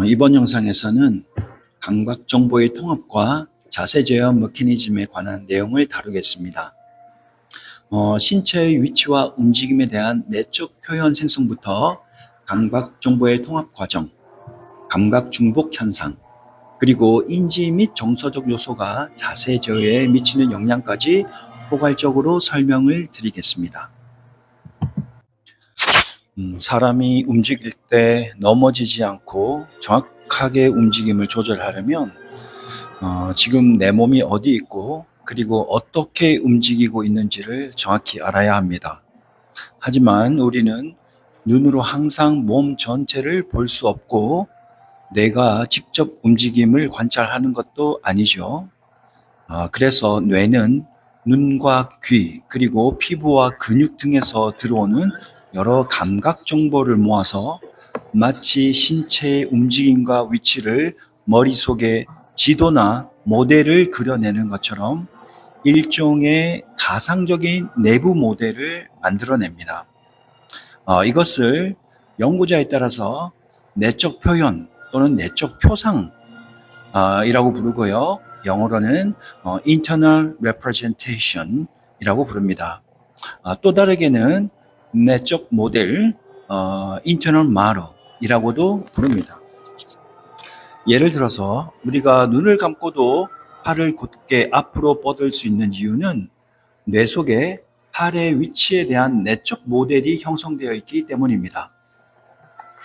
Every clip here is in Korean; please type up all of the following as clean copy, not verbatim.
이번 영상에서는 감각 정보의 통합과 자세 제어 메커니즘에 관한 내용을 다루겠습니다. 신체의 위치와 움직임에 대한 내적 표현 생성부터 감각 정보의 통합 과정, 감각 중복 현상, 그리고 인지 및 정서적 요소가 자세 제어에 미치는 영향까지 포괄적으로 설명을 드리겠습니다. 사람이 움직일 때 넘어지지 않고 정확하게 움직임을 조절하려면 지금 내 몸이 어디 있고 그리고 어떻게 움직이고 있는지를 정확히 알아야 합니다. 하지만 우리는 눈으로 항상 몸 전체를 볼 수 없고 뇌가 직접 움직임을 관찰하는 것도 아니죠. 그래서 뇌는 눈과 귀, 그리고 피부와 근육 등에서 들어오는 여러 감각 정보를 모아서 마치 신체의 움직임과 위치를 머릿속에 지도나 모델을 그려내는 것처럼 일종의 가상적인 내부 모델을 만들어냅니다. 이것을 연구자에 따라서 내적 표현 또는 내적 표상이라고 부르고요. 영어로는 internal representation 이라고 부릅니다. 또 다르게는 내적 모델, internal model 이라고도 부릅니다. 예를 들어서 우리가 눈을 감고도 팔을 곧게 앞으로 뻗을 수 있는 이유는 뇌 속에 팔의 위치에 대한 내적 모델이 형성되어 있기 때문입니다.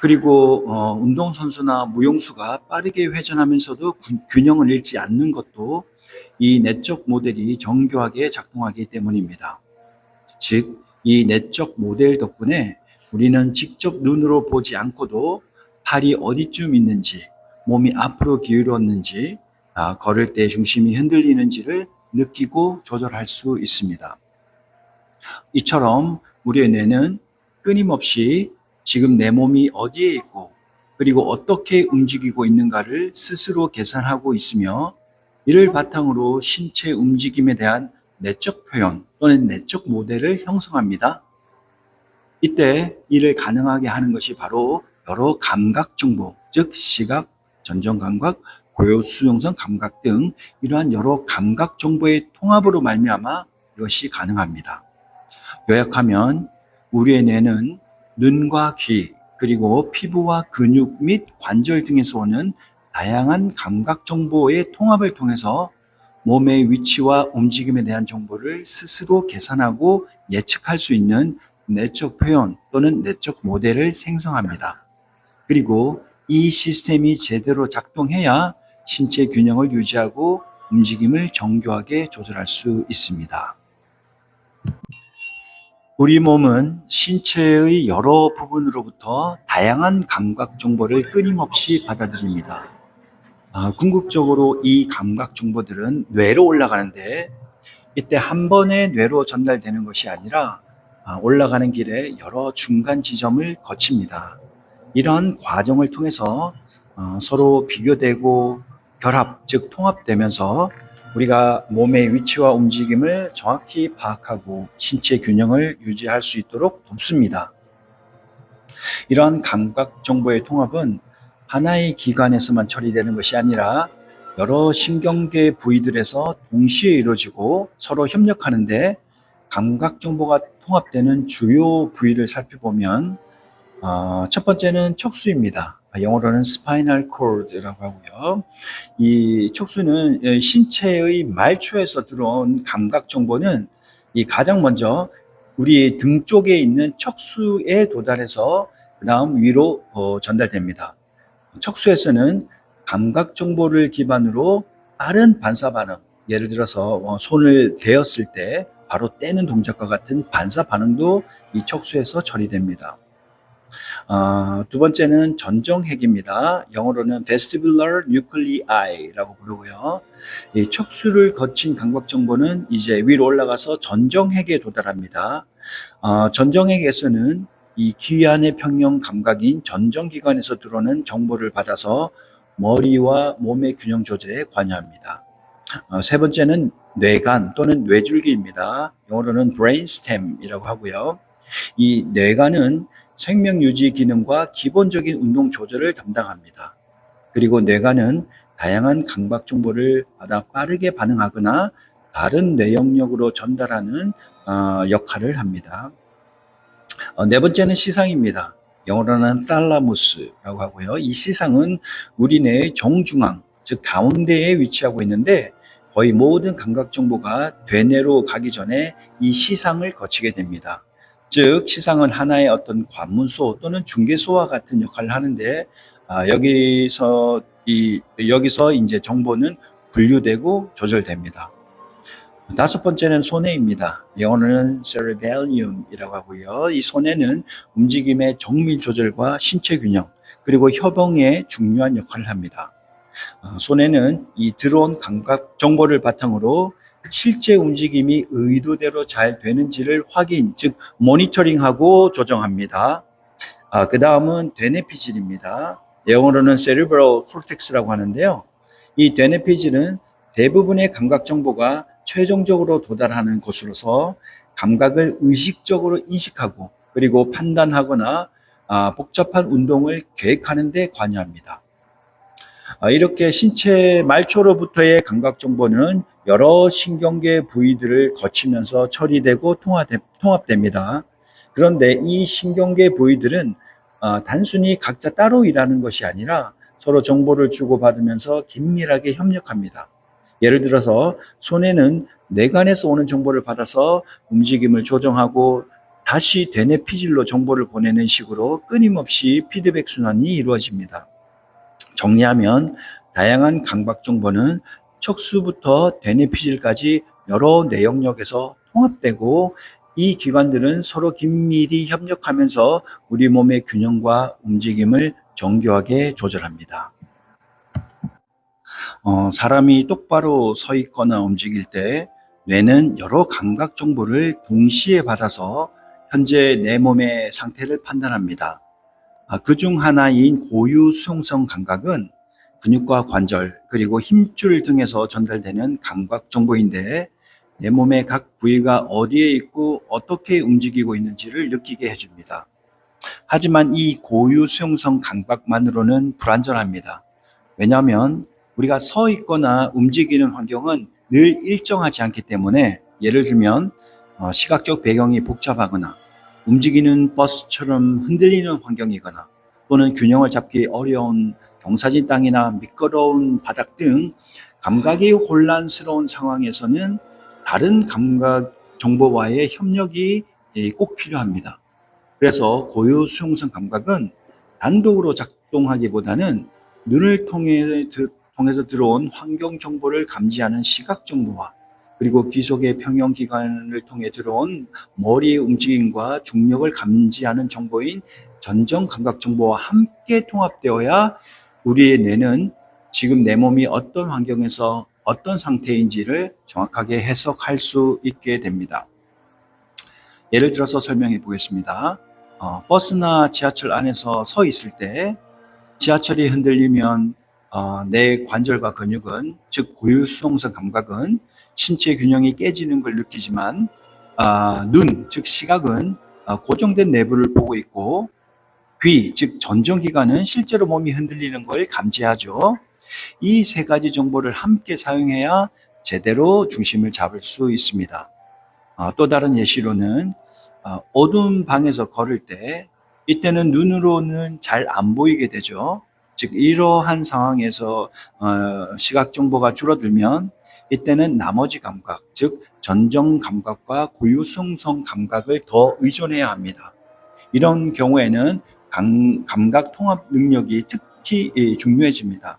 그리고 운동선수나 무용수가 빠르게 회전하면서도 균형을 잃지 않는 것도 이 내적 모델이 정교하게 작동하기 때문입니다. 즉, 이 내적 모델 덕분에 우리는 직접 눈으로 보지 않고도 팔이 어디쯤 있는지, 몸이 앞으로 기울었는지, 걸을 때 중심이 흔들리는지를 느끼고 조절할 수 있습니다. 이처럼 우리의 뇌는 끊임없이 지금 내 몸이 어디에 있고 그리고 어떻게 움직이고 있는가를 스스로 계산하고 있으며, 이를 바탕으로 신체 움직임에 대한 내적 표현 또는 내적 모델을 형성합니다. 이때 이를 가능하게 하는 것이 바로 여러 감각 정보, 즉 시각, 전정 감각, 고요 수용성 감각 등 이러한 여러 감각 정보의 통합으로 말미암아 이것이 가능합니다. 요약하면 우리의 뇌는 눈과 귀, 그리고 피부와 근육 및 관절 등에서 오는 다양한 감각 정보의 통합을 통해서 몸의 위치와 움직임에 대한 정보를 스스로 계산하고 예측할 수 있는 내적 표현 또는 내적 모델을 생성합니다. 그리고 이 시스템이 제대로 작동해야 신체 균형을 유지하고 움직임을 정교하게 조절할 수 있습니다. 우리 몸은 신체의 여러 부분으로부터 다양한 감각 정보를 끊임없이 받아들입니다. 궁극적으로 이 감각 정보들은 뇌로 올라가는데, 이때 한 번에 뇌로 전달되는 것이 아니라 올라가는 길에 여러 중간 지점을 거칩니다. 이러한 과정을 통해서 서로 비교되고 결합, 즉 통합되면서 우리가 몸의 위치와 움직임을 정확히 파악하고 신체 균형을 유지할 수 있도록 돕습니다. 이러한 감각 정보의 통합은 하나의 기관에서만 처리되는 것이 아니라 여러 신경계 부위들에서 동시에 이루어지고 서로 협력하는데, 감각 정보가 통합되는 주요 부위를 살펴보면 첫 번째는 척수입니다. 영어로는 스파이널 코드라고 하고요. 이 척수는 신체의 말초에서 들어온 감각 정보는 가장 먼저 우리 등 쪽에 있는 척수에 도달해서 그 다음 위로 전달됩니다. 척수에서는 감각 정보를 기반으로 빠른 반사 반응, 예를 들어서 손을 대었을 때 바로 떼는 동작과 같은 반사 반응도 이 척수에서 처리됩니다. 두 번째는 전정핵입니다. 영어로는 vestibular nuclei라고 부르고요. 이 척수를 거친 감각 정보는 이제 위로 올라가서 전정핵에 도달합니다. 전정핵에서는 이 귀 안의 평형 감각인 전정기관에서 들어오는 정보를 받아서 머리와 몸의 균형 조절에 관여합니다. 세 번째는 뇌간 또는 뇌줄기입니다. 영어로는 brainstem이라고 하고요. 이 뇌간은 생명 유지 기능과 기본적인 운동 조절을 담당합니다. 그리고 뇌가는 다양한 감각 정보를 받아 빠르게 반응하거나 다른 뇌 영역으로 전달하는 역할을 합니다. 네 번째는 시상입니다. 영어로는 탈라무스라고 하고요. 이 시상은 우리 뇌의 정중앙, 즉 가운데에 위치하고 있는데 거의 모든 감각 정보가 뇌내로 가기 전에 이 시상을 거치게 됩니다. 즉 시상은 하나의 어떤 관문소 또는 중개소와 같은 역할을 하는데 여기서 이제 정보는 분류되고 조절됩니다. 다섯 번째는 손해입니다. 영어로는 cerebellum이라고 하고요. 이 손해는 움직임의 정밀 조절과 신체 균형, 그리고 협응에 중요한 역할을 합니다. 손해는 이 들어온 감각 정보를 바탕으로 실제 움직임이 의도대로 잘 되는지를 확인, 즉 모니터링하고 조정합니다. 그 다음은 되뇌피질입니다. 영어로는 cerebral cortex라고 하는데요. 이 되뇌피질은 대부분의 감각 정보가 최종적으로 도달하는 곳으로서 감각을 의식적으로 인식하고 그리고 판단하거나 복잡한 운동을 계획하는 데 관여합니다. 이렇게 신체 말초로부터의 감각 정보는 여러 신경계 부위들을 거치면서 처리되고 통합됩니다. 그런데 이 신경계 부위들은 단순히 각자 따로 일하는 것이 아니라 서로 정보를 주고받으면서 긴밀하게 협력합니다. 예를 들어서 손에는 뇌관에서 오는 정보를 받아서 움직임을 조정하고 다시 되뇌피질로 정보를 보내는 식으로 끊임없이 피드백 순환이 이루어집니다. 정리하면 다양한 감각 정보는 척수부터 되뇌피질까지 여러 뇌영역에서 통합되고 이 기관들은 서로 긴밀히 협력하면서 우리 몸의 균형과 움직임을 정교하게 조절합니다. 사람이 똑바로 서 있거나 움직일 때 뇌는 여러 감각 정보를 동시에 받아서 현재 내 몸의 상태를 판단합니다. 그중 하나인 고유 수용성 감각은 근육과 관절 그리고 힘줄 등에서 전달되는 감각 정보인데 내 몸의 각 부위가 어디에 있고 어떻게 움직이고 있는지를 느끼게 해줍니다. 하지만 이 고유 수용성 감각만으로는 불완전합니다. 왜냐하면 우리가 서 있거나 움직이는 환경은 늘 일정하지 않기 때문에 예를 들면 시각적 배경이 복잡하거나 움직이는 버스처럼 흔들리는 환경이거나 또는 균형을 잡기 어려운 경사진 땅이나 미끄러운 바닥 등 감각이 혼란스러운 상황에서는 다른 감각 정보와의 협력이 꼭 필요합니다. 그래서 고유 수용성 감각은 단독으로 작동하기보다는 눈을 통해서 들어온 환경 정보를 감지하는 시각 정보와 그리고 귀속의 평형 기관을 통해 들어온 머리의 움직임과 중력을 감지하는 정보인 전정 감각 정보와 함께 통합되어야 우리의 뇌는 지금 내 몸이 어떤 환경에서 어떤 상태인지를 정확하게 해석할 수 있게 됩니다. 예를 들어서 설명해 보겠습니다. 버스나 지하철 안에서 서 있을 때 지하철이 흔들리면 내 관절과 근육은, 즉 고유수동성 감각은 신체 균형이 깨지는 걸 느끼지만 눈, 즉 시각은 고정된 내부를 보고 있고 귀, 즉 전정기관은 실제로 몸이 흔들리는 걸 감지하죠. 이 세 가지 정보를 함께 사용해야 제대로 중심을 잡을 수 있습니다. 또 다른 예시로는 어두운 방에서 걸을 때 이때는 눈으로는 잘 안 보이게 되죠. 즉 이러한 상황에서 시각 정보가 줄어들면 이때는 나머지 감각, 즉 전정 감각과 고유성성 감각을 더 의존해야 합니다. 이런 경우에는 감각 통합 능력이 특히 중요해집니다.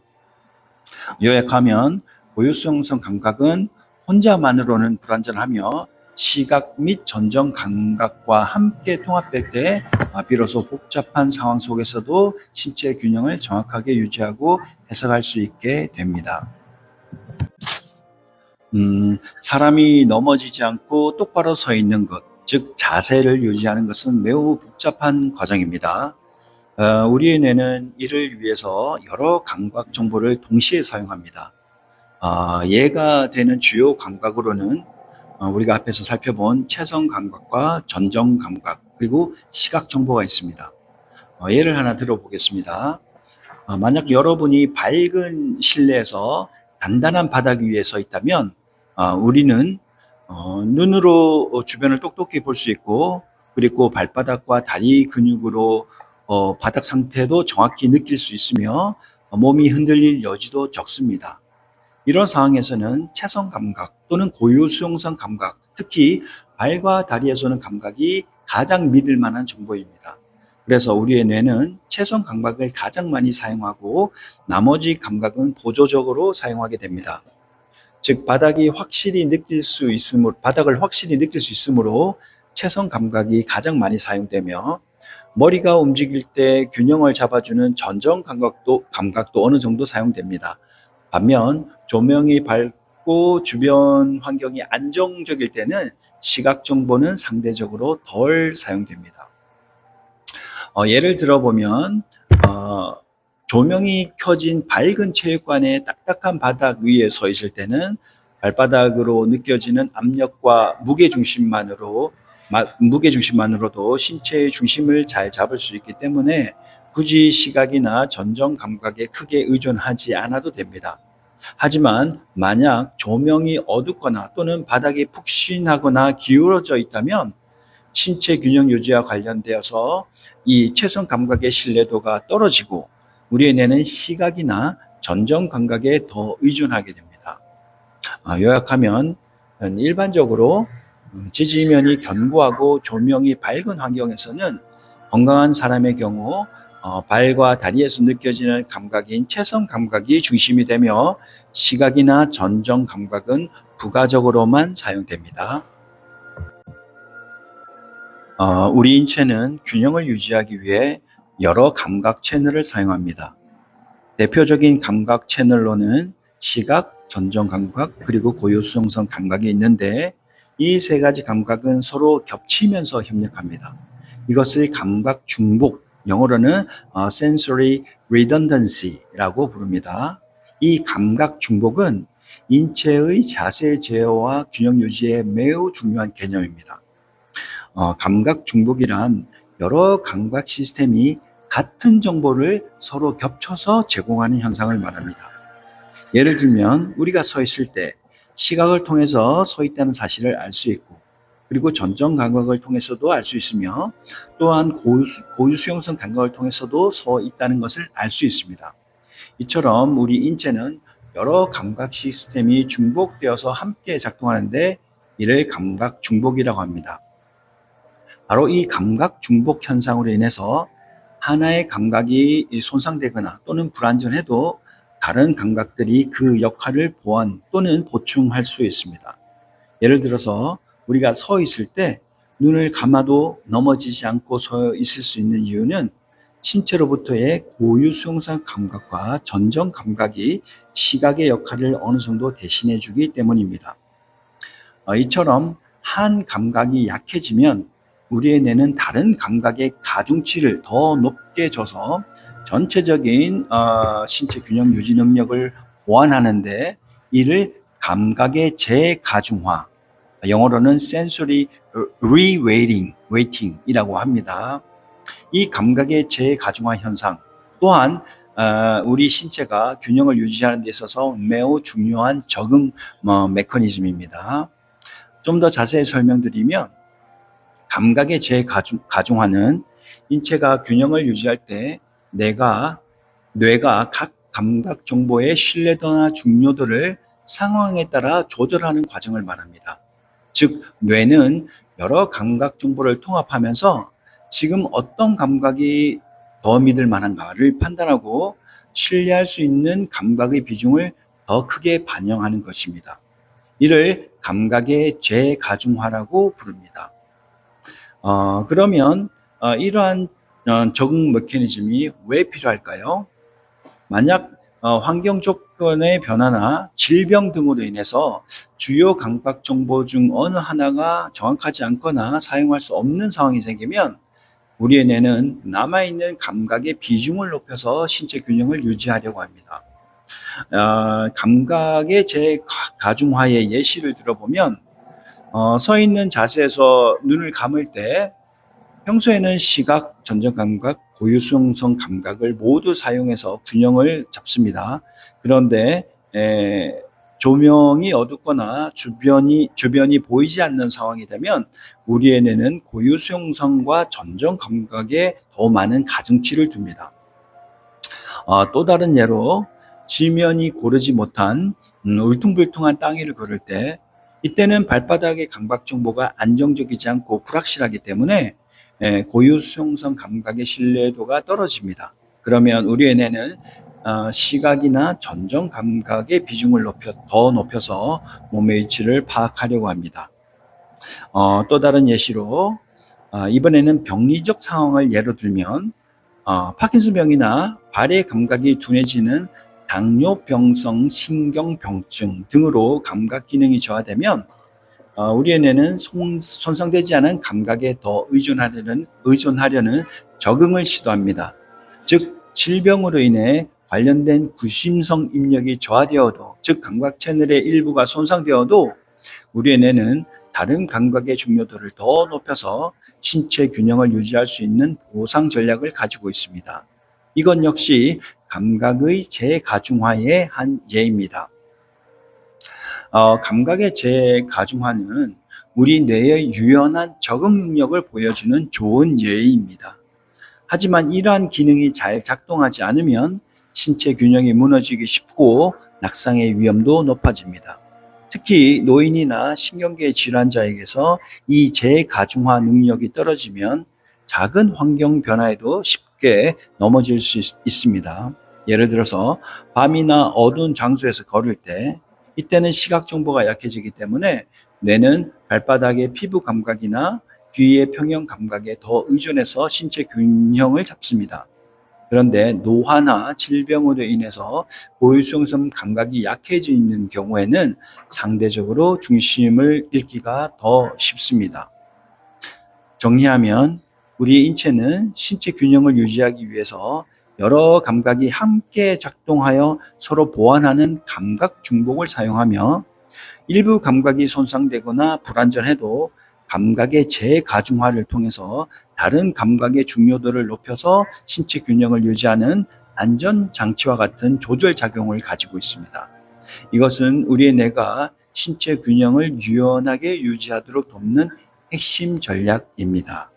요약하면 고유성성 감각은 혼자만으로는 불완전하며 시각 및 전정 감각과 함께 통합될 때 비로소 복잡한 상황 속에서도 신체 균형을 정확하게 유지하고 해석할 수 있게 됩니다. 사람이 넘어지지 않고 똑바로 서 있는 것, 즉 자세를 유지하는 것은 매우 복잡한 과정입니다. 우리의 뇌는 이를 위해서 여러 감각 정보를 동시에 사용합니다. 예가 되는 주요 감각으로는 우리가 앞에서 살펴본 체성 감각과 전정 감각 그리고 시각 정보가 있습니다. 예를 하나 들어보겠습니다. 만약 여러분이 밝은 실내에서 단단한 바닥 위에 서 있다면 우리는 눈으로 주변을 똑똑히 볼 수 있고, 그리고 발바닥과 다리 근육으로 바닥 상태도 정확히 느낄 수 있으며 몸이 흔들릴 여지도 적습니다. 이런 상황에서는 체성 감각 또는 고유 수용성 감각, 특히 발과 다리에서는 감각이 가장 믿을 만한 정보입니다. 그래서 우리의 뇌는 체성 감각을 가장 많이 사용하고 나머지 감각은 보조적으로 사용하게 됩니다. 즉 바닥을 확실히 느낄 수 있으므로 체성 감각이 가장 많이 사용되며, 머리가 움직일 때 균형을 잡아주는 전정 감각도 어느 정도 사용됩니다. 반면 조명이 밝고 주변 환경이 안정적일 때는 시각 정보는 상대적으로 덜 사용됩니다. 예를 들어보면 조명이 켜진 밝은 체육관의 딱딱한 바닥 위에 서 있을 때는 발바닥으로 느껴지는 압력과 무게중심만으로도 신체의 중심을 잘 잡을 수 있기 때문에 굳이 시각이나 전정 감각에 크게 의존하지 않아도 됩니다. 하지만 만약 조명이 어둡거나 또는 바닥이 푹신하거나 기울어져 있다면 신체 균형 유지와 관련되어서 이 체성 감각의 신뢰도가 떨어지고 우리의 뇌는 시각이나 전정 감각에 더 의존하게 됩니다. 요약하면 일반적으로 지지면이 견고하고 조명이 밝은 환경에서는 건강한 사람의 경우 발과 다리에서 느껴지는 감각인 체성 감각이 중심이 되며 시각이나 전정 감각은 부가적으로만 사용됩니다. 우리 인체는 균형을 유지하기 위해 여러 감각 채널을 사용합니다. 대표적인 감각 채널로는 시각, 전정 감각, 그리고 고유 수용성 감각이 있는데, 이 세 가지 감각은 서로 겹치면서 협력합니다. 이것을 감각 중복, 영어로는 sensory redundancy라고 부릅니다. 이 감각 중복은 인체의 자세 제어와 균형 유지에 매우 중요한 개념입니다. 감각 중복이란 여러 감각 시스템이 같은 정보를 서로 겹쳐서 제공하는 현상을 말합니다. 예를 들면 우리가 서 있을 때 시각을 통해서 서 있다는 사실을 알 수 있고, 그리고 전정 감각을 통해서도 알 수 있으며, 또한 고유 수용성 감각을 통해서도 서 있다는 것을 알 수 있습니다. 이처럼 우리 인체는 여러 감각 시스템이 중복되어서 함께 작동하는데 이를 감각 중복이라고 합니다. 바로 이 감각 중복 현상으로 인해서 하나의 감각이 손상되거나 또는 불완전해도 다른 감각들이 그 역할을 보완 또는 보충할 수 있습니다. 예를 들어서 우리가 서 있을 때 눈을 감아도 넘어지지 않고 서 있을 수 있는 이유는 신체로부터의 고유 수용성 감각과 전정 감각이 시각의 역할을 어느 정도 대신해 주기 때문입니다. 이처럼 한 감각이 약해지면 우리의 뇌는 다른 감각의 가중치를 더 높게 줘서 전체적인 신체 균형 유지 능력을 보완하는데, 이를 감각의 재가중화, 영어로는 sensory re-weighting이라고 합니다. 이 감각의 재가중화 현상 또한 우리 신체가 균형을 유지하는 데 있어서 매우 중요한 적응 메커니즘입니다. 좀 더 자세히 설명드리면, 감각의 재가중화는 인체가 균형을 유지할 때 뇌가 각 감각 정보의 신뢰도나 중요도를 상황에 따라 조절하는 과정을 말합니다. 즉, 뇌는 여러 감각 정보를 통합하면서 지금 어떤 감각이 더 믿을 만한가를 판단하고 신뢰할 수 있는 감각의 비중을 더 크게 반영하는 것입니다. 이를 감각의 재가중화라고 부릅니다. 그러면 이러한 적응 메커니즘이 왜 필요할까요? 만약 환경 조건의 변화나 질병 등으로 인해서 주요 감각 정보 중 어느 하나가 정확하지 않거나 사용할 수 없는 상황이 생기면 우리의 뇌는 남아있는 감각의 비중을 높여서 신체 균형을 유지하려고 합니다. 감각의 재가중화의 예시를 들어보면 서 있는 자세에서 눈을 감을 때 평소에는 시각, 전정 감각, 고유성성 감각을 모두 사용해서 균형을 잡습니다. 그런데 조명이 어둡거나 주변이 보이지 않는 상황이 되면 우리의 뇌는 고유성성과 전정 감각에 더 많은 가중치를 둡니다. 또 다른 예로 지면이 고르지 못한 울퉁불퉁한 땅 위를 걸을 때 이때는 발바닥의 감각 정보가 안정적이지 않고 불확실하기 때문에 고유성성 감각의 신뢰도가 떨어집니다. 그러면 우리의 뇌는 시각이나 전정 감각의 비중을 더 높여서 몸의 위치를 파악하려고 합니다. 또 다른 예시로 이번에는 병리적 상황을 예로 들면 파킨슨병이나 발의 감각이 둔해지는 당뇨병성 신경병증 등으로 감각 기능이 저하되면 우리의 뇌는 손상되지 않은 감각에 더 의존하려는 적응을 시도합니다. 즉 질병으로 인해 관련된 구심성 입력이 저하되어도, 즉 감각 채널의 일부가 손상되어도 우리의 뇌는 다른 감각의 중요도를 더 높여서 신체 균형을 유지할 수 있는 보상 전략을 가지고 있습니다. 이건 역시 감각의 재가중화의 한 예입니다. 감각의 재가중화는 우리 뇌의 유연한 적응 능력을 보여주는 좋은 예입니다. 하지만 이러한 기능이 잘 작동하지 않으면 신체 균형이 무너지기 쉽고 낙상의 위험도 높아집니다. 특히 노인이나 신경계 질환자에게서 이 재가중화 능력이 떨어지면 작은 환경 변화에도 쉽게 넘어질 수 있습니다. 예를 들어서 밤이나 어두운 장소에서 걸을 때 이때는 시각 정보가 약해지기 때문에 뇌는 발바닥의 피부 감각이나 귀의 평형 감각에 더 의존해서 신체 균형을 잡습니다. 그런데 노화나 질병으로 인해서 고유성성 감각이 약해지는 경우에는 상대적으로 중심을 잃기가 더 쉽습니다. 정리하면 우리 인체는 신체 균형을 유지하기 위해서 여러 감각이 함께 작동하여 서로 보완하는 감각 중복을 사용하며 일부 감각이 손상되거나 불완전해도 감각의 재가중화를 통해서 다른 감각의 중요도를 높여서 신체 균형을 유지하는 안전장치와 같은 조절작용을 가지고 있습니다. 이것은 우리의 뇌가 신체 균형을 유연하게 유지하도록 돕는 핵심 전략입니다.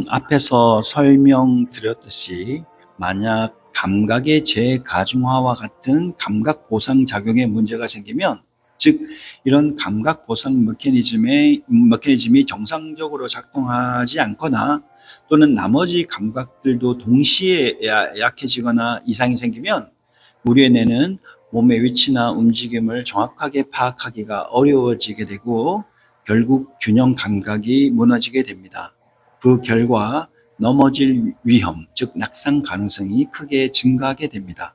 앞에서 설명드렸듯이 만약 감각의 재가중화와 같은 감각 보상 작용에 문제가 생기면, 즉 이런 감각 보상 메커니즘이 정상적으로 작동하지 않거나 또는 나머지 감각들도 동시에 약해지거나 이상이 생기면 우리의 뇌는 몸의 위치나 움직임을 정확하게 파악하기가 어려워지게 되고 결국 균형 감각이 무너지게 됩니다. 그 결과 넘어질 위험, 즉 낙상 가능성이 크게 증가하게 됩니다.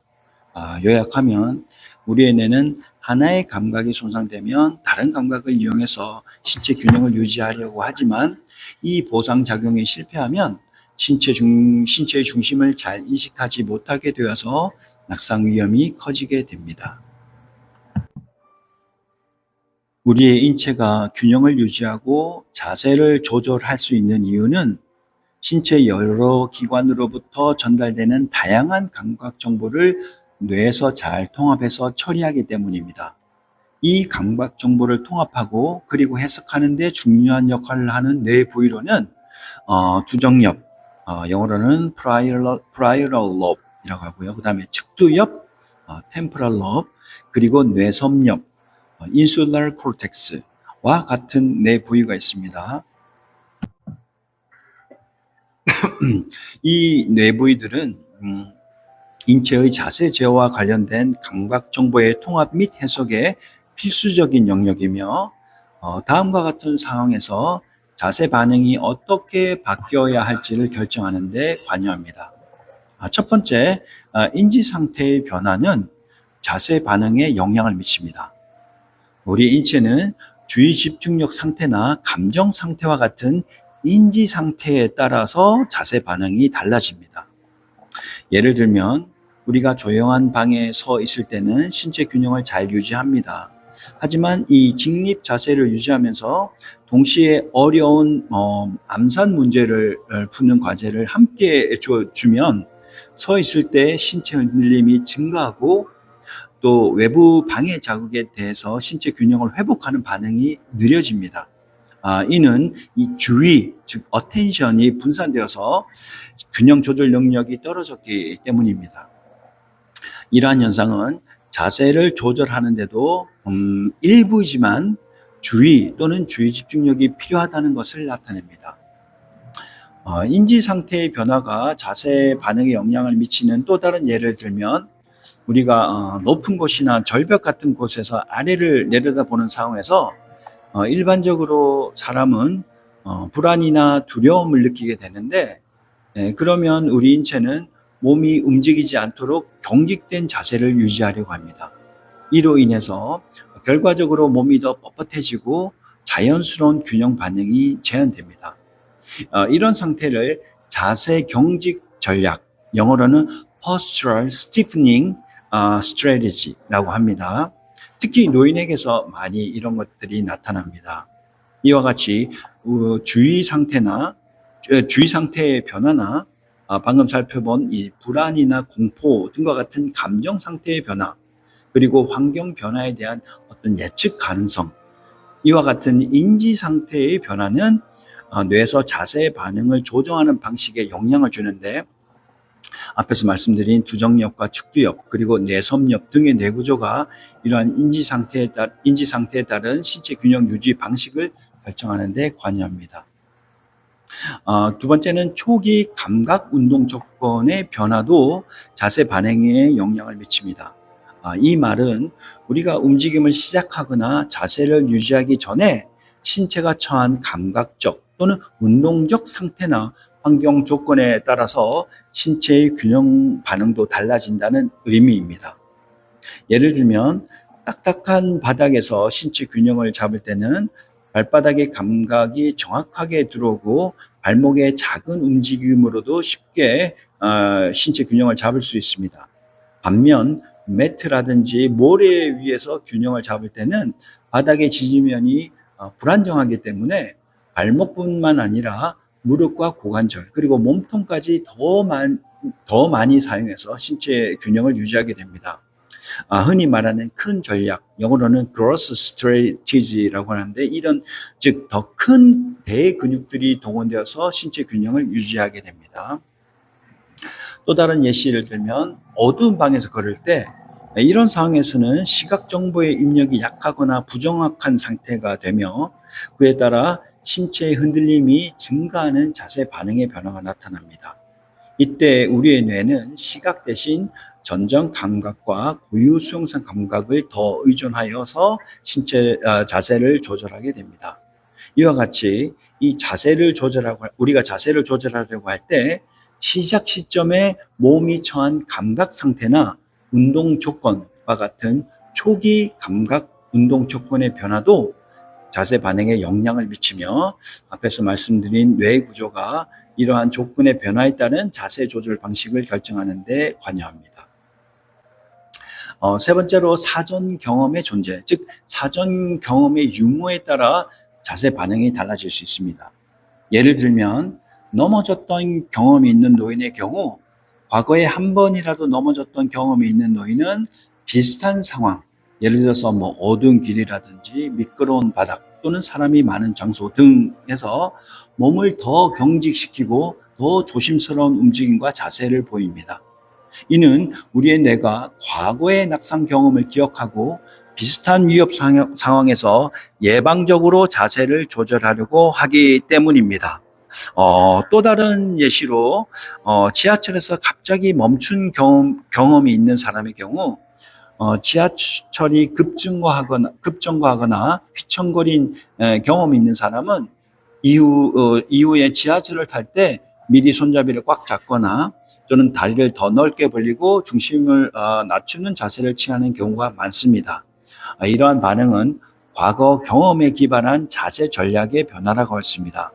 요약하면 우리의 뇌는 하나의 감각이 손상되면 다른 감각을 이용해서 신체 균형을 유지하려고 하지만 이 보상작용이 실패하면 신체의 중심을 잘 인식하지 못하게 되어서 낙상 위험이 커지게 됩니다. 우리의 인체가 균형을 유지하고 자세를 조절할 수 있는 이유는 신체 여러 기관으로부터 전달되는 다양한 감각 정보를 뇌에서 잘 통합해서 처리하기 때문입니다. 이 감각 정보를 통합하고 그리고 해석하는 데 중요한 역할을 하는 뇌 부위로는 두정엽, 영어로는 parietal lobe이라고 하고요. 그 다음에 측두엽, temporal lobe, 그리고 뇌섬엽, insular cortex와 같은 뇌 부위가 있습니다. 이 뇌 부위들은 인체의 자세 제어와 관련된 감각 정보의 통합 및 해석에 필수적인 영역이며 다음과 같은 상황에서 자세 반응이 어떻게 바뀌어야 할지를 결정하는 데 관여합니다. 첫 번째, 인지 상태의 변화는 자세 반응에 영향을 미칩니다. 우리 인체는 주의 집중력 상태나 감정 상태와 같은 인지 상태에 따라서 자세 반응이 달라집니다. 예를 들면 우리가 조용한 방에 서 있을 때는 신체 균형을 잘 유지합니다. 하지만 이 직립 자세를 유지하면서 동시에 어려운 암산 문제를 푸는 과제를 함께 주면 서 있을 때 신체 흔들림이 증가하고 또 외부 방해 자극에 대해서 신체 균형을 회복하는 반응이 느려집니다. 이는 이 주의, 즉 어텐션이 분산되어서 균형 조절 능력이 떨어졌기 때문입니다. 이러한 현상은 자세를 조절하는데도 일부이지만 주의 또는 주의 집중력이 필요하다는 것을 나타냅니다. 인지 상태의 변화가 자세 반응에 영향을 미치는 또 다른 예를 들면 우리가 높은 곳이나 절벽 같은 곳에서 아래를 내려다보는 상황에서 일반적으로 사람은 불안이나 두려움을 느끼게 되는데 그러면 우리 인체는 몸이 움직이지 않도록 경직된 자세를 유지하려고 합니다. 이로 인해서 결과적으로 몸이 더 뻣뻣해지고 자연스러운 균형 반응이 제한됩니다. 이런 상태를 자세 경직 전략, 영어로는 postural stiffening strategy라고 합니다. 특히 노인에게서 많이 이런 것들이 나타납니다. 이와 같이 주의 상태의 변화나 방금 살펴본 이 불안이나 공포 등과 같은 감정 상태의 변화, 그리고 환경 변화에 대한 어떤 예측 가능성, 이와 같은 인지 상태의 변화는 뇌에서 자세의 반응을 조정하는 방식에 영향을 주는데 앞에서 말씀드린 두정엽과 축두엽 그리고 뇌섬엽 등의 뇌구조가 이러한 인지 상태에 따른 신체 균형 유지 방식을 결정하는 데 관여합니다. 두 번째는 초기 감각 운동 조건의 변화도 자세 반응에 영향을 미칩니다. 이 말은 우리가 움직임을 시작하거나 자세를 유지하기 전에 신체가 처한 감각적 또는 운동적 상태나 환경 조건에 따라서 신체의 균형 반응도 달라진다는 의미입니다. 예를 들면 딱딱한 바닥에서 신체 균형을 잡을 때는 발바닥의 감각이 정확하게 들어오고 발목의 작은 움직임으로도 쉽게 신체 균형을 잡을 수 있습니다. 반면 매트라든지 모래 위에서 균형을 잡을 때는 바닥의 지지면이 불안정하기 때문에 발목뿐만 아니라 무릎과 고관절 그리고 몸통까지 더 많이 사용해서 신체 균형을 유지하게 됩니다. 흔히 말하는 큰 전략, 영어로는 gross strategy라고 하는데 즉 더 큰 대근육들이 동원되어서 신체 균형을 유지하게 됩니다. 또 다른 예시를 들면 어두운 방에서 걸을 때 이런 상황에서는 시각 정보의 입력이 약하거나 부정확한 상태가 되며 그에 따라 신체의 흔들림이 증가하는 자세 반응의 변화가 나타납니다. 이때 우리의 뇌는 시각 대신 전정 감각과 고유 수용성 감각을 더 의존하여서 자세를 조절하게 됩니다. 이와 같이 우리가 자세를 조절하려고 할 때 시작 시점에 몸이 처한 감각 상태나 운동 조건과 같은 초기 감각 운동 조건의 변화도 자세 반응에 영향을 미치며 앞에서 말씀드린 뇌 구조가 이러한 조건의 변화에 따른 자세 조절 방식을 결정하는 데 관여합니다. 세 번째로 사전 경험의 존재, 즉 사전 경험의 유무에 따라 자세 반응이 달라질 수 있습니다. 예를 들면 넘어졌던 경험이 있는 노인의 경우 과거에 한 번이라도 넘어졌던 경험이 있는 노인은 비슷한 상황, 예를 들어서 어두운 길이라든지 미끄러운 바닥 또는 사람이 많은 장소 등에서 몸을 더 경직시키고 더 조심스러운 움직임과 자세를 보입니다. 이는 우리의 뇌가 과거의 낙상 경험을 기억하고 비슷한 위협 상황에서 예방적으로 자세를 조절하려고 하기 때문입니다. 또 다른 예시로 지하철에서 갑자기 멈춘 경험이 있는 사람의 경우 지하철이 급정거하거나 휘청거린 경험이 있는 사람은 이후에 지하철을 탈 때 미리 손잡이를 꽉 잡거나 또는 다리를 더 넓게 벌리고 중심을 낮추는 자세를 취하는 경우가 많습니다. 이러한 반응은 과거 경험에 기반한 자세 전략의 변화라고 할 수 있습니다.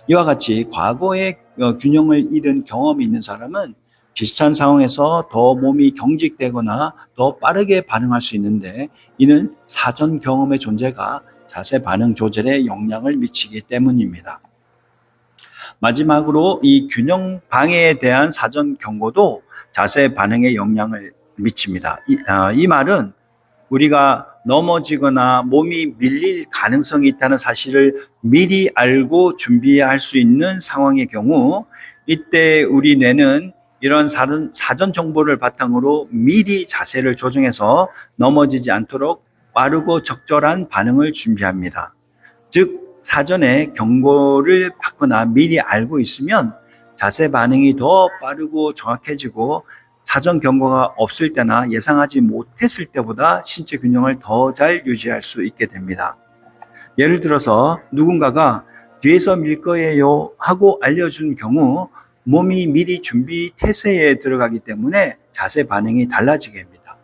이와 같이 과거에 균형을 잃은 경험이 있는 사람은 비슷한 상황에서 더 몸이 경직되거나 더 빠르게 반응할 수 있는데 이는 사전 경험의 존재가 자세 반응 조절에 영향을 미치기 때문입니다. 마지막으로 이 균형 방해에 대한 사전 경고도 자세 반응에 영향을 미칩니다. 이 말은 우리가 넘어지거나 몸이 밀릴 가능성이 있다는 사실을 미리 알고 준비할 수 있는 상황의 경우, 이때 우리 뇌는 이런 사전 정보를 바탕으로 미리 자세를 조정해서 넘어지지 않도록 빠르고 적절한 반응을 준비합니다. 즉, 사전에 경고를 받거나 미리 알고 있으면 자세 반응이 더 빠르고 정확해지고, 사전 경고가 없을 때나 예상하지 못했을 때보다 신체 균형을 더 잘 유지할 수 있게 됩니다. 예를 들어서 누군가가 뒤에서 밀 거예요 하고 알려준 경우 몸이 미리 준비 태세에 들어가기 때문에 자세 반응이 달라지게 됩니다.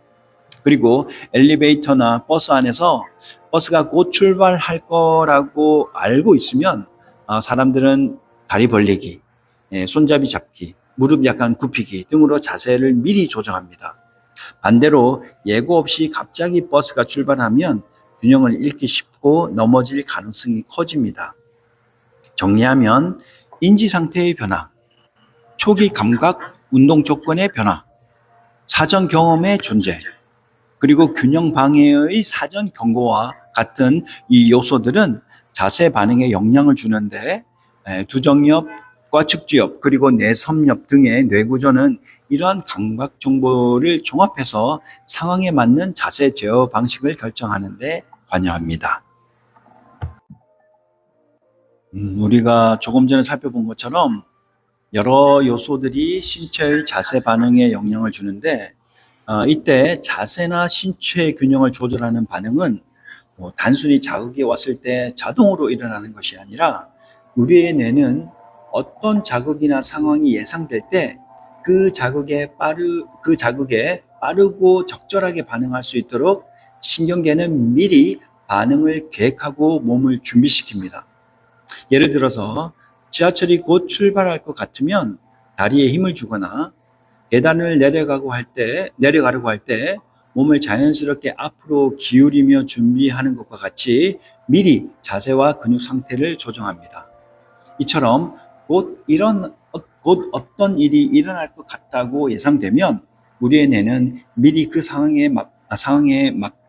그리고 엘리베이터나 버스 안에서 버스가 곧 출발할 거라고 알고 있으면 사람들은 다리 벌리기, 손잡이 잡기, 무릎 약간 굽히기 등으로 자세를 미리 조정합니다. 반대로 예고 없이 갑자기 버스가 출발하면 균형을 잃기 쉽고 넘어질 가능성이 커집니다. 정리하면 인지 상태의 변화, 초기 감각, 운동 조건의 변화, 사전 경험의 존재, 그리고 균형 방해의 사전 경고와 같은 이 요소들은 자세 반응에 영향을 주는데, 두정엽과 측두엽 그리고 내섬엽 등의 뇌구조는 이러한 감각 정보를 종합해서 상황에 맞는 자세 제어 방식을 결정하는 데 관여합니다. 우리가 조금 전에 살펴본 것처럼 여러 요소들이 신체의 자세 반응에 영향을 주는데, 이때 자세나 신체 균형을 조절하는 반응은 단순히 자극이 왔을 때 자동으로 일어나는 것이 아니라, 우리의 뇌는 어떤 자극이나 상황이 예상될 때 그 자극에 빠르고 적절하게 반응할 수 있도록 신경계는 미리 반응을 계획하고 몸을 준비시킵니다. 예를 들어서 지하철이 곧 출발할 것 같으면 다리에 힘을 주거나, 계단을 내려가려고 할 때 몸을 자연스럽게 앞으로 기울이며 준비하는 것과 같이 미리 자세와 근육 상태를 조정합니다. 이처럼 곧 어떤 일이 일어날 것 같다고 예상되면 우리의 뇌는 미리 그 상황에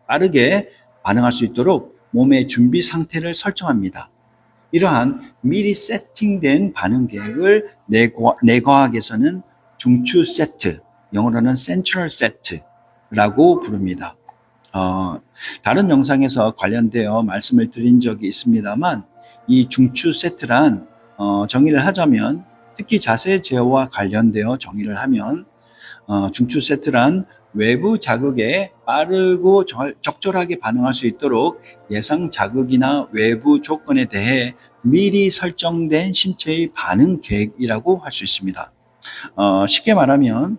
빠르게 반응할 수 있도록 몸의 준비 상태를 설정합니다. 이러한 미리 세팅된 반응 계획을 뇌과학에서는 중추 세트, 영어로는 센트럴 세트라고 부릅니다. 다른 영상에서 관련되어 말씀을 드린 적이 있습니다만, 이 중추 세트란 정의를 하자면, 특히 자세 제어와 관련되어 정의를 하면, 중추 세트란 외부 자극에 빠르고 적절하게 반응할 수 있도록 예상 자극이나 외부 조건에 대해 미리 설정된 신체의 반응 계획이라고 할 수 있습니다. 쉽게 말하면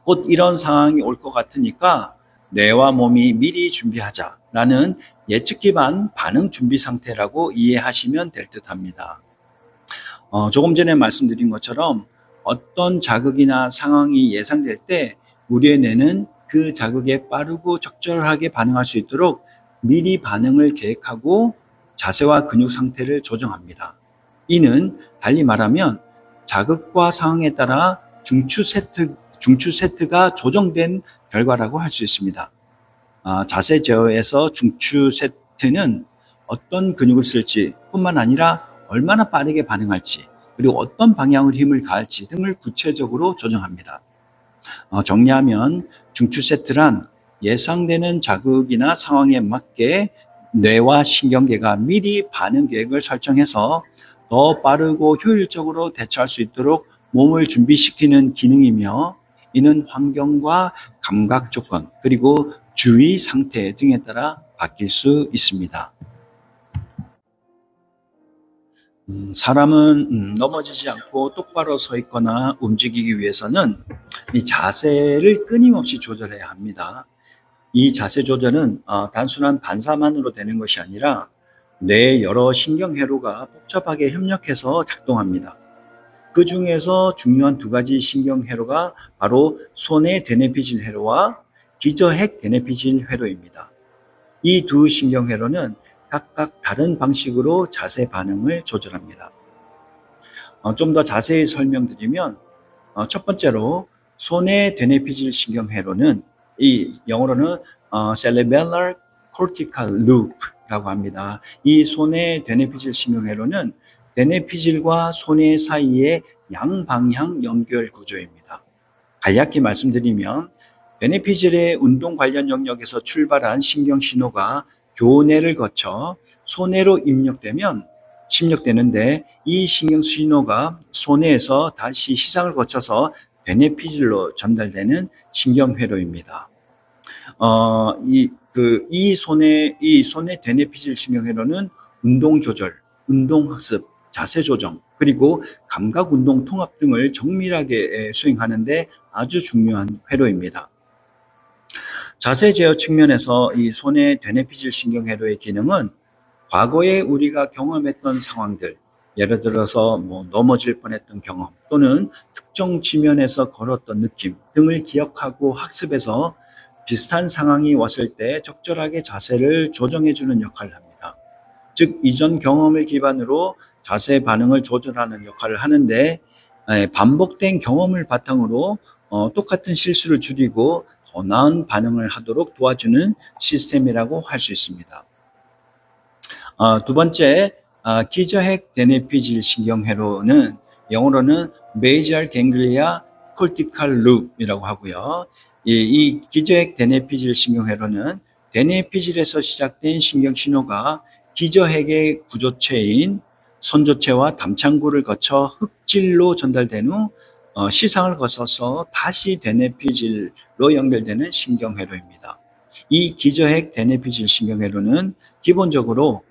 곧 이런 상황이 올 것 같으니까 뇌와 몸이 미리 준비하자라는 예측 기반 반응 준비 상태라고 이해하시면 될 듯합니다. 조금 전에 말씀드린 것처럼 어떤 자극이나 상황이 예상될 때 우리의 뇌는 그 자극에 빠르고 적절하게 반응할 수 있도록 미리 반응을 계획하고 자세와 근육 상태를 조정합니다. 이는 달리 말하면 자극과 상황에 따라 중추 세트가 조정된 결과라고 할 수 있습니다. 자세 제어에서 중추 세트는 어떤 근육을 쓸지 뿐만 아니라 얼마나 빠르게 반응할지, 그리고 어떤 방향으로 힘을 가할지 등을 구체적으로 조정합니다. 정리하면 중추 세트란 예상되는 자극이나 상황에 맞게 뇌와 신경계가 미리 반응 계획을 설정해서 더 빠르고 효율적으로 대처할 수 있도록 몸을 준비시키는 기능이며, 이는 환경과 감각 조건 그리고 주의 상태 등에 따라 바뀔 수 있습니다. 사람은 넘어지지 않고 똑바로 서 있거나 움직이기 위해서는 이 자세를 끊임없이 조절해야 합니다. 이 자세 조절은 단순한 반사만으로 되는 것이 아니라 뇌의 여러 신경회로가 복잡하게 협력해서 작동합니다. 그 중에서 중요한 두 가지 신경회로가 바로 손의 대뇌피질 회로와 기저핵 대뇌피질 회로입니다. 이 두 신경회로는 각각 다른 방식으로 자세 반응을 조절합니다. 좀 더 자세히 설명드리면 첫 번째로 손의 되뇌피질 신경회로는 이 영어로는 cerebellar cortical loop라고 합니다. 이 손의 되뇌피질 신경회로는 되뇌피질과 손의 사이의 양방향 연결 구조입니다. 간략히 말씀드리면 되뇌피질의 운동 관련 영역에서 출발한 신경 신호가 교내를 거쳐 손해로 입력되는데 이 신경 신호가 손해에서 다시 시상을 거쳐서 되뇌피질로 전달되는 신경회로입니다. 이 손의 되뇌피질 신경회로는 운동 조절, 운동 학습, 자세 조정, 그리고 감각 운동 통합 등을 정밀하게 수행하는데 아주 중요한 회로입니다. 자세 제어 측면에서 이 손의 되뇌피질 신경회로의 기능은 과거에 우리가 경험했던 상황들, 예를 들어서 넘어질 뻔했던 경험 또는 특정 지면에서 걸었던 느낌 등을 기억하고 학습해서 비슷한 상황이 왔을 때 적절하게 자세를 조정해주는 역할을 합니다. 즉, 이전 경험을 기반으로 자세 반응을 조절하는 역할을 하는데 반복된 경험을 바탕으로 똑같은 실수를 줄이고 더 나은 반응을 하도록 도와주는 시스템이라고 할 수 있습니다. 두 번째, 기저핵 되뇌피질 신경회로는 영어로는 Basal Ganglia Cortical Loop이라고 하고요. 이 기저핵 되뇌피질 신경회로는 되뇌피질에서 시작된 신경 신호가 기저핵의 구조체인 선조체와 담창구를 거쳐 흑질로 전달된 후 시상을 거쳐서 다시 되뇌피질로 연결되는 신경회로입니다. 이 기저핵 되뇌피질 신경회로는 기본적으로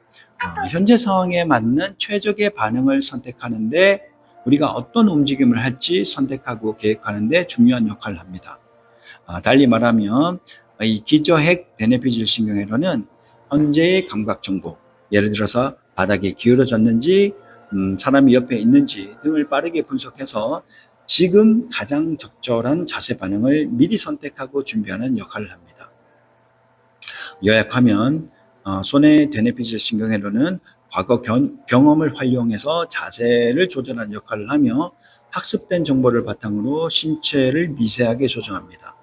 현재 상황에 맞는 최적의 반응을 선택하는데 우리가 어떤 움직임을 할지 선택하고 계획하는데 중요한 역할을 합니다. 달리 말하면 이 기저핵 되뇌피질 신경회로는 현재의 감각 정보, 예를 들어서 바닥에 기울어졌는지 사람이 옆에 있는지 등을 빠르게 분석해서 지금 가장 적절한 자세 반응을 미리 선택하고 준비하는 역할을 합니다. 요약하면 손의 되뇌피질 신경회로는 과거 경험을 활용해서 자세를 조절하는 역할을 하며 학습된 정보를 바탕으로 신체를 미세하게 조정합니다.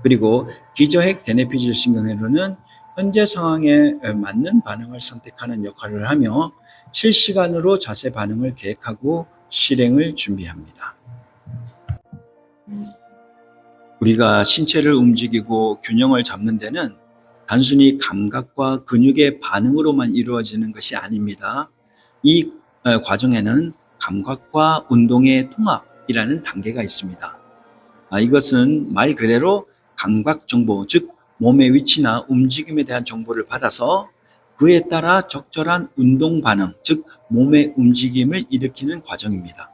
그리고 기저핵 되뇌피질 신경회로는 현재 상황에 맞는 반응을 선택하는 역할을 하며 실시간으로 자세 반응을 계획하고 실행을 준비합니다. 우리가 신체를 움직이고 균형을 잡는 데는 단순히 감각과 근육의 반응으로만 이루어지는 것이 아닙니다. 이 과정에는 감각과 운동의 통합이라는 단계가 있습니다. 이것은 말 그대로 감각 정보, 즉 몸의 위치나 움직임에 대한 정보를 받아서 그에 따라 적절한 운동 반응, 즉 몸의 움직임을 일으키는 과정입니다.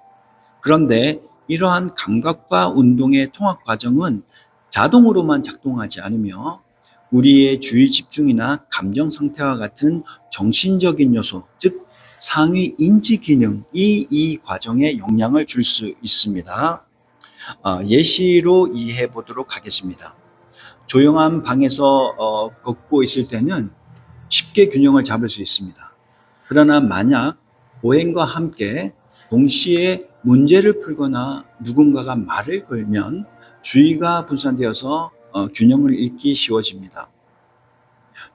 그런데 이러한 감각과 운동의 통합 과정은 자동으로만 작동하지 않으며 우리의 주의 집중이나 감정 상태와 같은 정신적인 요소, 즉 상위 인지 기능이 이 과정에 영향을 줄 수 있습니다. 예시로 이해해 보도록 하겠습니다. 조용한 방에서 걷고 있을 때는 쉽게 균형을 잡을 수 있습니다. 그러나 만약 보행과 함께 동시에 문제를 풀거나 누군가가 말을 걸면 주의가 분산되어서 균형을 잃기 쉬워집니다.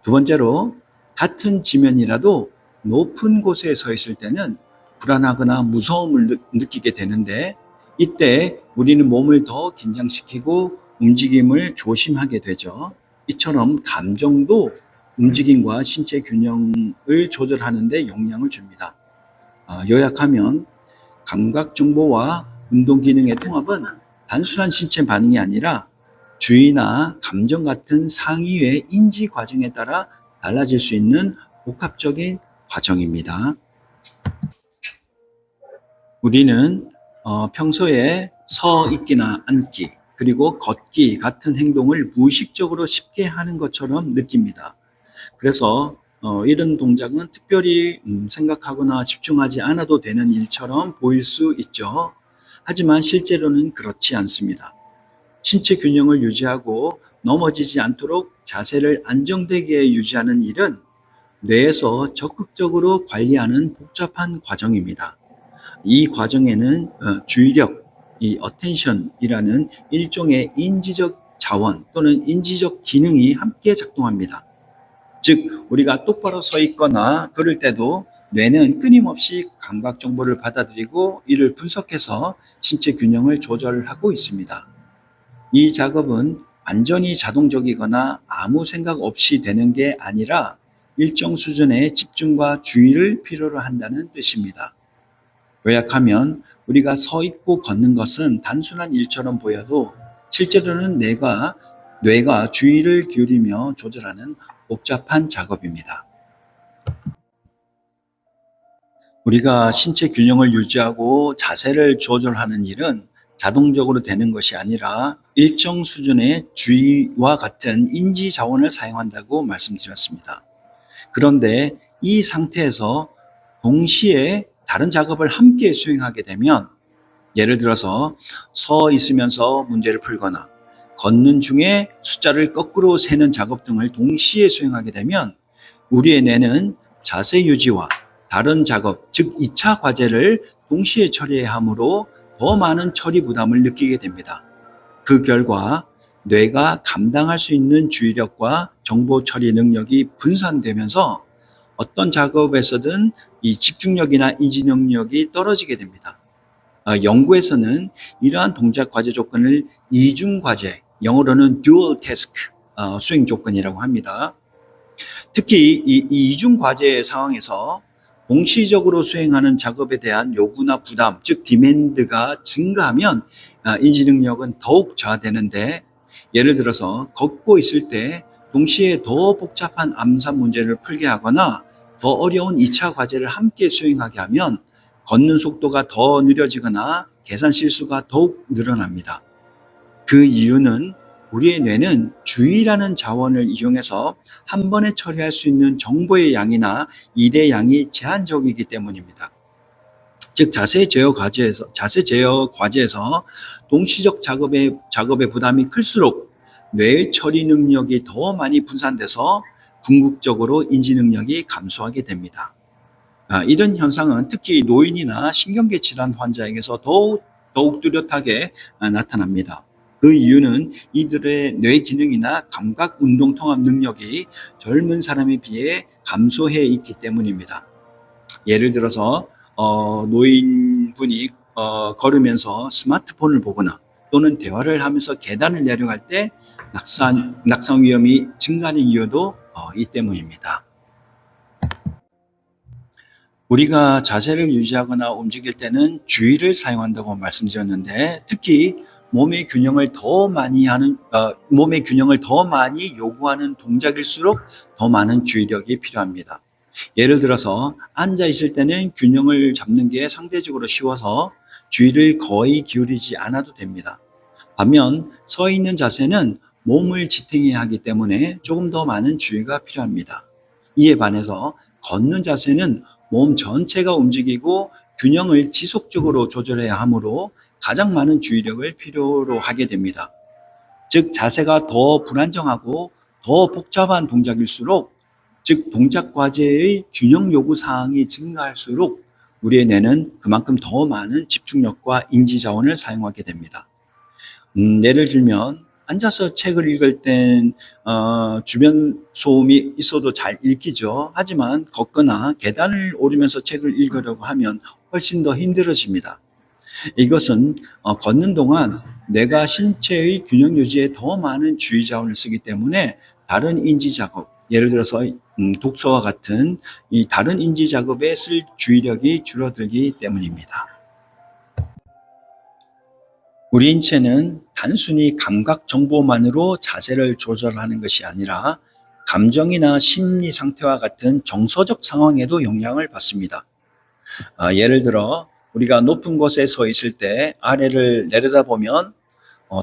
두 번째로, 같은 지면이라도 높은 곳에 서 있을 때는 불안하거나 무서움을 느끼게 되는데 이때 우리는 몸을 더 긴장시키고 움직임을 조심하게 되죠. 이처럼 감정도 움직임과 신체 균형을 조절하는 데 영향을 줍니다. 요약하면 감각 정보와 운동 기능의 통합은 단순한 신체 반응이 아니라 주의나 감정 같은 상위의 인지 과정에 따라 달라질 수 있는 복합적인 과정입니다. 우리는 평소에 서 있기나 앉기, 그리고 걷기 같은 행동을 무의식적으로 쉽게 하는 것처럼 느낍니다. 그래서 이런 동작은 특별히 생각하거나 집중하지 않아도 되는 일처럼 보일 수 있죠. 하지만 실제로는 그렇지 않습니다. 신체 균형을 유지하고 넘어지지 않도록 자세를 안정되게 유지하는 일은 뇌에서 적극적으로 관리하는 복잡한 과정입니다. 이 과정에는 주의력, 이 attention이라는 일종의 인지적 자원 또는 인지적 기능이 함께 작동합니다. 즉, 우리가 똑바로 서 있거나 걸을 때도 뇌는 끊임없이 감각 정보를 받아들이고 이를 분석해서 신체 균형을 조절하고 있습니다. 이 작업은 완전히 자동적이거나 아무 생각 없이 되는 게 아니라 일정 수준의 집중과 주의를 필요로 한다는 뜻입니다. 요약하면 우리가 서 있고 걷는 것은 단순한 일처럼 보여도 실제로는 뇌가 주의를 기울이며 조절하는 복잡한 작업입니다. 우리가 신체 균형을 유지하고 자세를 조절하는 일은 자동적으로 되는 것이 아니라 일정 수준의 주의와 같은 인지 자원을 사용한다고 말씀드렸습니다. 그런데 이 상태에서 동시에 다른 작업을 함께 수행하게 되면, 예를 들어서 서 있으면서 문제를 풀거나 걷는 중에 숫자를 거꾸로 세는 작업 등을 동시에 수행하게 되면 우리의 뇌는 자세 유지와 다른 작업, 즉 2차 과제를 동시에 처리해야 하므로 더 많은 처리 부담을 느끼게 됩니다. 그 결과 뇌가 감당할 수 있는 주의력과 정보 처리 능력이 분산되면서 어떤 작업에서든 이 집중력이나 인지 능력이 떨어지게 됩니다. 연구에서는 이러한 동작 과제 조건을 이중 과제, 영어로는 dual task 수행 조건이라고 합니다. 특히 이 이중 과제 상황에서 동시적으로 수행하는 작업에 대한 요구나 부담, 즉 디맨드가 증가하면 인지 능력은 더욱 저하되는데, 예를 들어서 걷고 있을 때 동시에 더 복잡한 암산 문제를 풀게 하거나 더 어려운 2차 과제를 함께 수행하게 하면 걷는 속도가 더 느려지거나 계산 실수가 더욱 늘어납니다. 그 이유는 우리의 뇌는 주의라는 자원을 이용해서 한 번에 처리할 수 있는 정보의 양이나 일의 양이 제한적이기 때문입니다. 즉 자세 제어 과제에서 동시적 작업의 부담이 클수록 뇌의 처리 능력이 더 많이 분산돼서 궁극적으로 인지 능력이 감소하게 됩니다. 이런 현상은 특히 노인이나 신경계 질환 환자에게서 더욱 뚜렷하게 나타납니다. 그 이유는 이들의 뇌 기능이나 감각 운동 통합 능력이 젊은 사람에 비해 감소해 있기 때문입니다. 예를 들어서 노인분이 걸으면서 스마트폰을 보거나 또는 대화를 하면서 계단을 내려갈 때 낙상 위험이 증가하는 이유도 이 때문입니다. 우리가 자세를 유지하거나 움직일 때는 주의를 사용한다고 말씀드렸는데, 특히 몸의 균형을 더 많이 요구하는 동작일수록 더 많은 주의력이 필요합니다. 예를 들어서 앉아 있을 때는 균형을 잡는 게 상대적으로 쉬워서 주의를 거의 기울이지 않아도 됩니다. 반면 서 있는 자세는 몸을 지탱해야 하기 때문에 조금 더 많은 주의가 필요합니다. 이에 반해서 걷는 자세는 몸 전체가 움직이고 균형을 지속적으로 조절해야 하므로 가장 많은 주의력을 필요로 하게 됩니다. 즉 자세가 더 불안정하고 더 복잡한 동작일수록, 즉 동작 과제의 균형 요구 사항이 증가할수록 우리의 뇌는 그만큼 더 많은 집중력과 인지 자원을 사용하게 됩니다. 예를 들면 앉아서 책을 읽을 땐 주변 소음이 있어도 잘 읽히죠. 하지만 걷거나 계단을 오르면서 책을 읽으려고 하면 훨씬 더 힘들어집니다. 이것은 걷는 동안 뇌가 신체의 균형 유지에 더 많은 주의 자원을 쓰기 때문에 다른 인지 작업, 예를 들어서 독서와 같은 이 다른 인지 작업에 쓸 주의력이 줄어들기 때문입니다. 우리 인체는 단순히 감각 정보만으로 자세를 조절하는 것이 아니라 감정이나 심리 상태와 같은 정서적 상황에도 영향을 받습니다. 예를 들어 우리가 높은 곳에 서 있을 때 아래를 내려다보면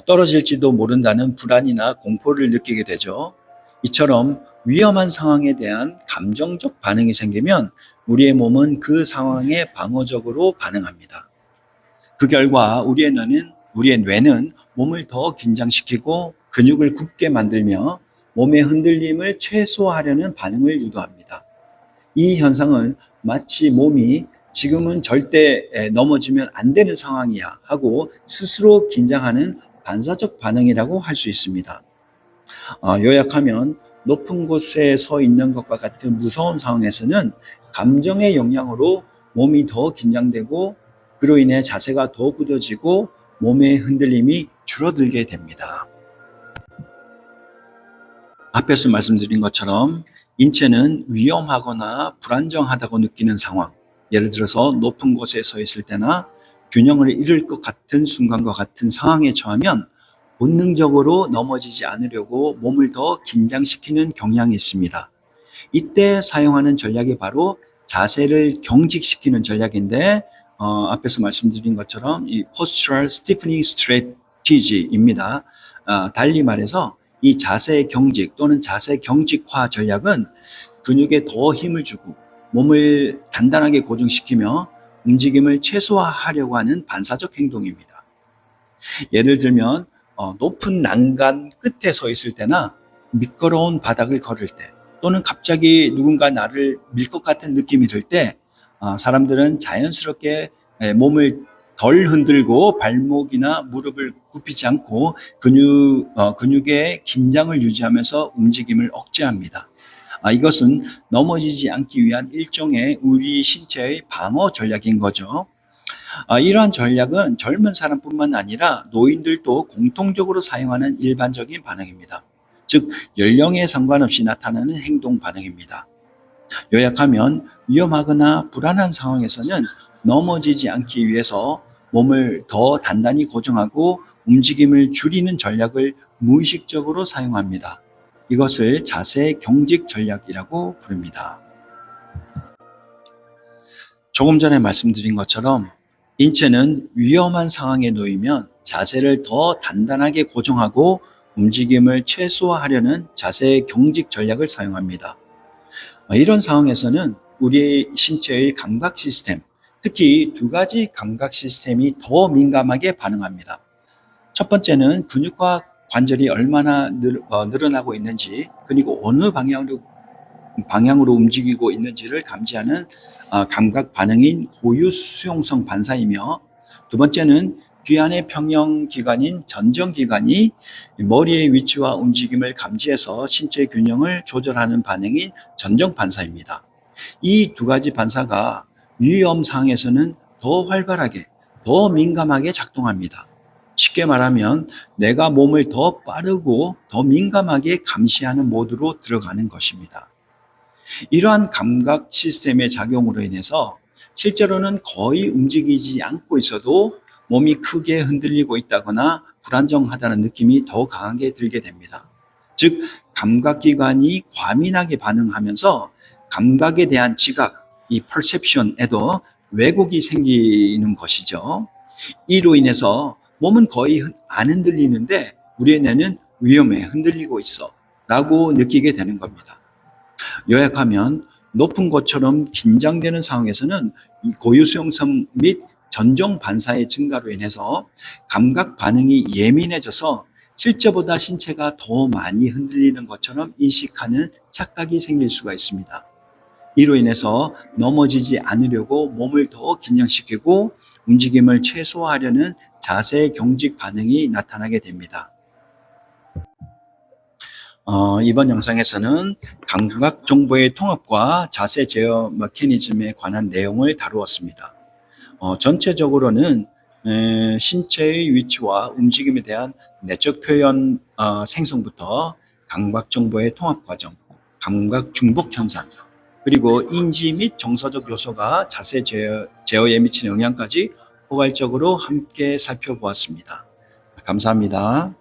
떨어질지도 모른다는 불안이나 공포를 느끼게 되죠. 이처럼 위험한 상황에 대한 감정적 반응이 생기면 우리의 몸은 그 상황에 방어적으로 반응합니다. 그 결과 우리의 뇌는 몸을 더 긴장시키고 근육을 굳게 만들며 몸의 흔들림을 최소화하려는 반응을 유도합니다. 이 현상은 마치 몸이 지금은 절대 넘어지면 안 되는 상황이야 하고 스스로 긴장하는 반사적 반응이라고 할 수 있습니다. 요약하면 높은 곳에 서 있는 것과 같은 무서운 상황에서는 감정의 영향으로 몸이 더 긴장되고 그로 인해 자세가 더 굳어지고 몸의 흔들림이 줄어들게 됩니다. 앞에서 말씀드린 것처럼 인체는 위험하거나 불안정하다고 느끼는 상황, 예를 들어서 높은 곳에 서 있을 때나 균형을 잃을 것 같은 순간과 같은 상황에 처하면 본능적으로 넘어지지 않으려고 몸을 더 긴장시키는 경향이 있습니다. 이때 사용하는 전략이 바로 자세를 경직시키는 전략인데 앞에서 말씀드린 것처럼 이 postural stiffening strategy입니다. 달리 말해서 이 자세 경직 또는 자세 경직화 전략은 근육에 더 힘을 주고 몸을 단단하게 고정시키며 움직임을 최소화하려고 하는 반사적 행동입니다. 예를 들면 높은 난간 끝에 서 있을 때나 미끄러운 바닥을 걸을 때 또는 갑자기 누군가 나를 밀 것 같은 느낌이 들 때 사람들은 자연스럽게 몸을 덜 흔들고 발목이나 무릎을 굽히지 않고 근육의 긴장을 유지하면서 움직임을 억제합니다. 이것은 넘어지지 않기 위한 일종의 우리 신체의 방어 전략인 거죠. 이러한 전략은 젊은 사람뿐만 아니라 노인들도 공통적으로 사용하는 일반적인 반응입니다. 즉, 연령에 상관없이 나타나는 행동 반응입니다. 요약하면 위험하거나 불안한 상황에서는 넘어지지 않기 위해서 몸을 더 단단히 고정하고 움직임을 줄이는 전략을 무의식적으로 사용합니다. 이것을 자세 경직 전략이라고 부릅니다. 조금 전에 말씀드린 것처럼 인체는 위험한 상황에 놓이면 자세를 더 단단하게 고정하고 움직임을 최소화하려는 자세 경직 전략을 사용합니다. 이런 상황에서는 우리 신체의 감각 시스템, 특히 두 가지 감각 시스템이 더 민감하게 반응합니다. 첫 번째는 근육과 관절이 얼마나 늘어나고 있는지, 그리고 어느 방향으로 움직이고 있는지를 감지하는 감각 반응인 고유 수용성 반사이며, 두 번째는 귀 안의 평형기관인 전정기관이 머리의 위치와 움직임을 감지해서 신체 균형을 조절하는 반응인 전정반사입니다. 이 두 가지 반사가 위험 상황에서는 더 활발하게, 더 민감하게 작동합니다. 쉽게 말하면 내가 몸을 더 빠르고 더 민감하게 감시하는 모드로 들어가는 것입니다. 이러한 감각 시스템의 작용으로 인해서 실제로는 거의 움직이지 않고 있어도 몸이 크게 흔들리고 있다거나 불안정하다는 느낌이 더 강하게 들게 됩니다. 즉, 감각기관이 과민하게 반응하면서 감각에 대한 지각, 이 perception에도 왜곡이 생기는 것이죠. 이로 인해서 몸은 거의 안 흔들리는데 우리의 뇌는 위험해, 흔들리고 있어 라고 느끼게 되는 겁니다. 요약하면 높은 곳처럼 긴장되는 상황에서는 이 고유수용성 및 전정 반사의 증가로 인해서 감각 반응이 예민해져서 실제보다 신체가 더 많이 흔들리는 것처럼 인식하는 착각이 생길 수가 있습니다. 이로 인해서 넘어지지 않으려고 몸을 더 긴장시키고 움직임을 최소화하려는 자세 경직 반응이 나타나게 됩니다. 이번 영상에서는 감각 정보의 통합과 자세 제어 메커니즘에 관한 내용을 다루었습니다. 전체적으로는 신체의 위치와 움직임에 대한 내적 표현 생성부터 감각 정보의 통합 과정, 감각 중복 현상, 그리고 인지 및 정서적 요소가 자세 제어에 미치는 영향까지 포괄적으로 함께 살펴보았습니다. 감사합니다.